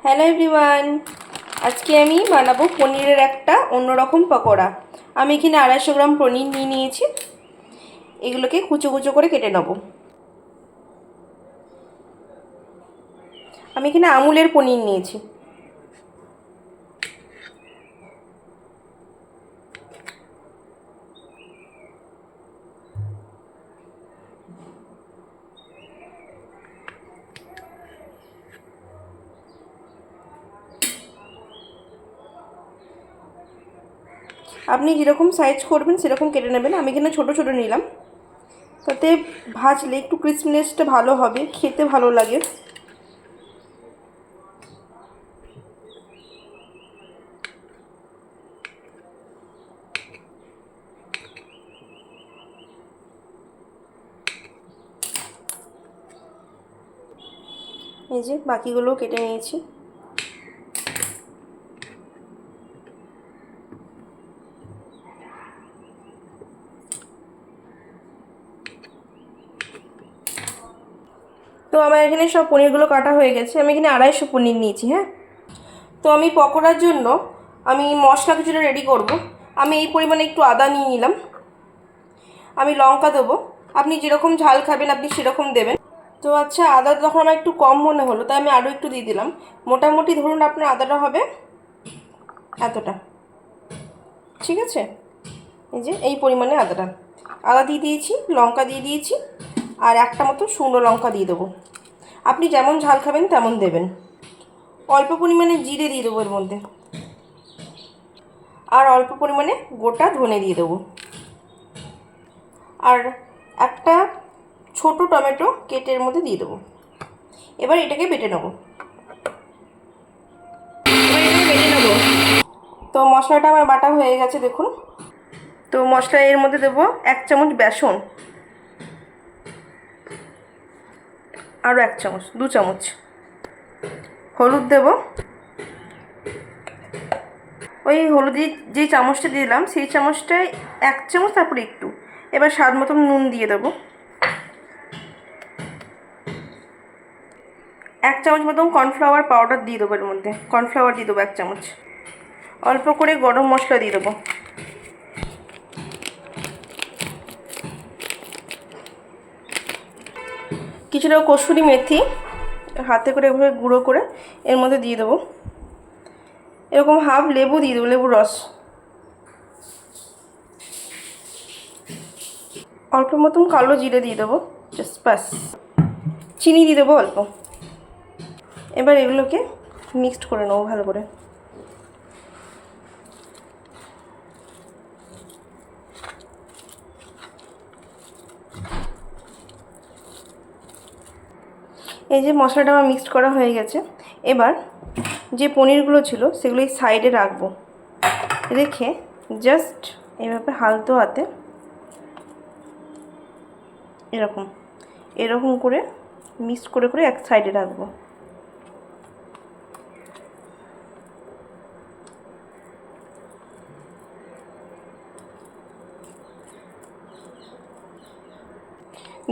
Hello everyone, আজকে আমি বানাবো পনিরের একটা অন্যরকম পকোড়া। আমি এখানে 250 গ্রাম পনির নিয়ে নিয়েছি। এগুলোকে কুচো কুচো করে কেটে নেব। আমি এখানে আমুলের পনির নিয়েছি। আপনি যেরকম সাইজ করবেন সেরকম কেটে নেবেন। আমি এখানে ছোটো ছোটো নিলাম, তাতে ভাজলে একটু ক্রিসপিনেসটা ভালো হবে, খেতে ভালো লাগে। এই যে বাকিগুলোও কেটে নিয়েছি। তো আমার এখানে সব পনিরগুলো কাটা হয়ে গেছে। আমি এখানে 250 পনির নিয়েছি। হ্যাঁ, তো আমি পকোড়ার জন্য আমি মশলা কিছুটা রেডি করব। আমি এই পরিমাণে একটু আদা নিয়ে নিলাম। আমি লঙ্কা দেবো, আপনি যেরকম ঝাল খাবেন আপনি সেরকম দেবেন। তো আচ্ছা, আদা তখন আমার একটু কম মনে হলো, তাই আমি আরও একটু দিয়ে দিলাম। মোটামুটি ধরুন আপনার আদাটা হবে এতটা, ঠিক আছে? এই যে এই পরিমাণে আদা দিয়ে দিয়েছি, লঙ্কা দিয়ে দিয়েছি, আর একটা মতো শুকনো লঙ্কা দিয়ে দেবো। আপনি যেমন ঝাল খাবেন তেমন দেবেন। অল্প পরিমাণে জিরে দিয়ে দেবো এর মধ্যে, আর অল্প পরিমাণে গোটা ধনে দিয়ে দেবো, আর একটা ছোট টমেটো কেটে এর মধ্যে দিয়ে দেবো। এবার এটাকে বেটে নেবো। তো মশলাটা আমার বাটা হয়ে গেছে দেখুন। তো মশলা এর মধ্যে দেবো 1 চামচ বেসন, আরও 1 চামচ, 2 চামচ হলুদ দেব। ওই হলুদের যে চামচটা দিলাম সেই চামচটায় 1 চামচ, তারপরে একটু। এবার স্বাদ মতন নুন দিয়ে দেবো। 1 চামচ মতন কর্নফ্লাওয়ার পাউডার দিয়ে দেবো এর মধ্যে। কর্নফ্লাওয়ার দিয়ে দেবো 1 চামচ। অল্প করে গরম মশলা দিয়ে দেবো। কিছুটা কসুরি মেথি হাতে করে এভাবে গুঁড়ো করে এর মধ্যে দিয়ে দেবো। এরকম হাফ লেবু দিয়ে দেবো, লেবুর রস। অল্প মতন কালো জিরে দিয়ে দেবো, জাস্ট ব্যাস। চিনি দিয়ে দেবো অল্প। এবার এগুলোকে মিক্সড করে নেবো ভালো করে। এই যে মশলাটা আমার মিক্সড করা হয়ে গেছে। এবার যে পনিরগুলো ছিল সেগুলো এই সাইডে রাখবো, রেখে জাস্ট এইভাবে হালতো হাতে এরকম এরকম করে মিক্স করে করে এক সাইডে রাখবো।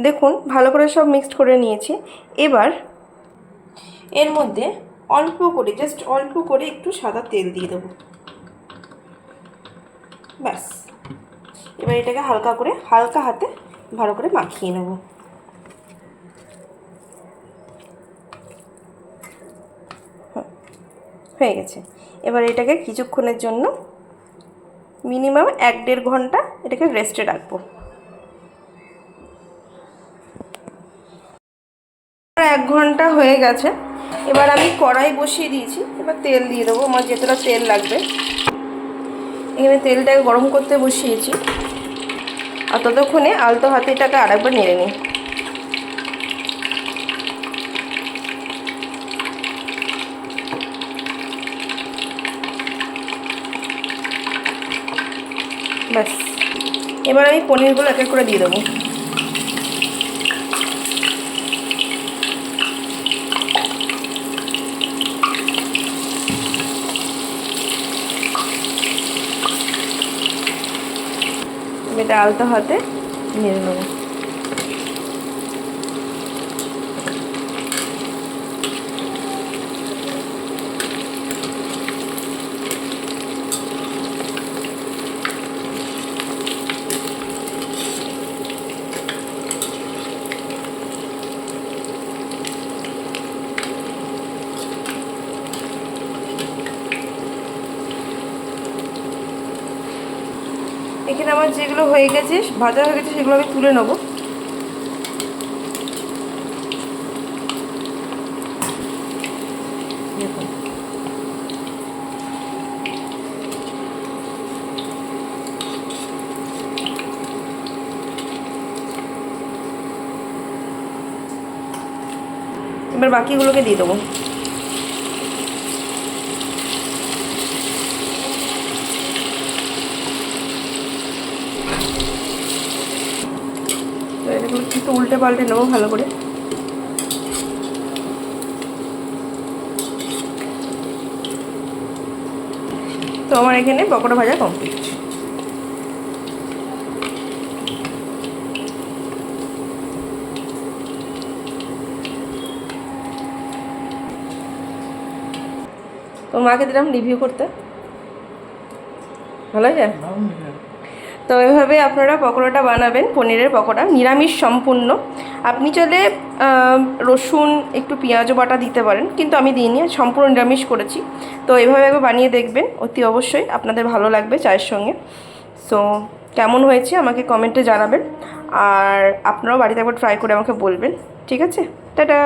দেখুন ভালো করে সব মিক্সড করে নিয়েছি। এবার এর মধ্যে অল্প করে, জাস্ট অল্প করে একটু সাদা তেল দিয়ে দেবো, ব্যাস। এবার এটাকে হালকা হাতে ভালো করে মাখিয়ে নেব। হয়ে গেছে। এবার এটাকে কিছুক্ষণের জন্য, মিনিমাম 1-1.5 ঘন্টা এটাকে রেস্টে রাখবো। 1 ঘন্টা হয়ে গেছে। এবার আমি কড়াই বসিয়ে দিয়েছি। এবার তেল দিয়ে দেবো, আমার যতটা তেল লাগবে। এখানে তেলটাকে গরম করতে বসিয়েছি, আর ততক্ষণে আলতো হাতে এটাকে আরেকবার নেড়ে নিই। ব্যাস। এবার আমি পনিরগুলো এক এক করে দিয়ে দেবো। এটা আলতো হাতে নেড়ে নেবো। এখানে আমার যেগুলো হয়ে গেছে, ভাজা হয়ে গেছে, সেগুলো আমি তুলে নেবো। দেখুন এবার বাকিগুলোকে দিয়ে দেবো। তো এগুলো একটু উল্টে পাল্টে নেবো ভালো করে। তো আমার এখানে পকোড়া ভাজা কমপ্লিট। তো মাকে দিলাম রিভিউ করতে, ভালো হয়েছে। তো এভাবে আপনারা পকোড়াটা বানাবেন, পনিরের পকোড়া, নিরামিষ সম্পূর্ণ। আপনি চাইলে রসুন একটু পেঁয়াজও বাটা দিতে পারেন, কিন্তু আমি দিইনি, সম্পূর্ণ নিরামিষ করেছি। তো এভাবে একবার বানিয়ে দেখবেন, অতি অবশ্যই আপনাদের ভালো লাগবে চায়ের সঙ্গে। সো কেমন হয়েছে আমাকে কমেন্টে জানাবেন, আর আপনারাও বাড়িতে একবার ট্রাই করে আমাকে বলবেন। ঠিক আছে, টাটা।